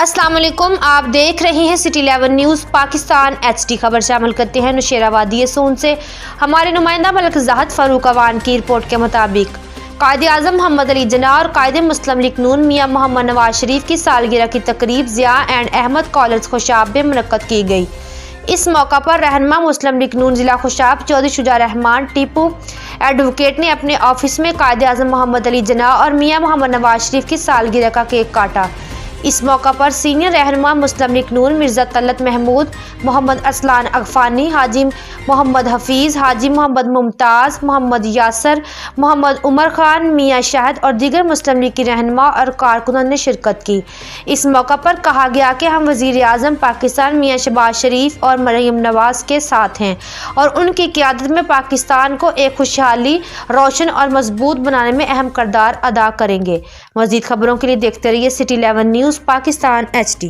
अस्सलाम वालेकुम, आप देख रहे हैं सिटी 11 न्यूज़ पाकिस्तान HD। खबर शामिल करते हैं नौशेराबादी सोन से। हमारे नुमाइंदा मलिक ज़ाहिद फारूक अवान की रिपोर्ट के मुताबिक कायद-ए-आज़म मोहम्मद अली जिन्ना और कायद मुस्लिम लीग नून मियां मोहम्मद नवाज शरीफ की सालगिरह की तकरीब ज़िया एंड अहमद कॉलेज खुशाब में मुनक्कद की गई। इस मौका पर रहनुमा मुस्लिम लीग नून जिला खुशाब चौधरी शुजा रहमान टीपू एडवोकेट ने अपने ऑफिस में कायद-ए-आज़म मोहम्मद अली जिन्ना और मियां मोहम्मद नवाज शरीफ की सालगिरह का केक काटा। इस मौका पर सीनियर रहनुमा मुस्लिम लीग नून मिर्ज़ा तलत महमूद, मोहम्मद असलान अगफानी, हाजी मोहम्मद हफीज़, हाजी मोहम्मद मुमताज़, मोहम्मद यासर, मोहम्मद उमर खान, मियां शाहिद और दीगर मुस्लिम लीग की रहनुमा और कारकुनान ने शिरकत की। इस मौका पर कहा गया कि हम वज़ीर आज़म पाकिस्तान मियां शहबाज शरीफ और मरीम नवाज़ के साथ हैं और उनकी क़यादत में पाकिस्तान को एक खुशहाली, रोशन और मजबूत बनाने में अहम किरदार अदा करेंगे। मज़ीद खबरों के लिए देखते रहिए सिटी 11 न्यूज़ पाकिस्तान HD।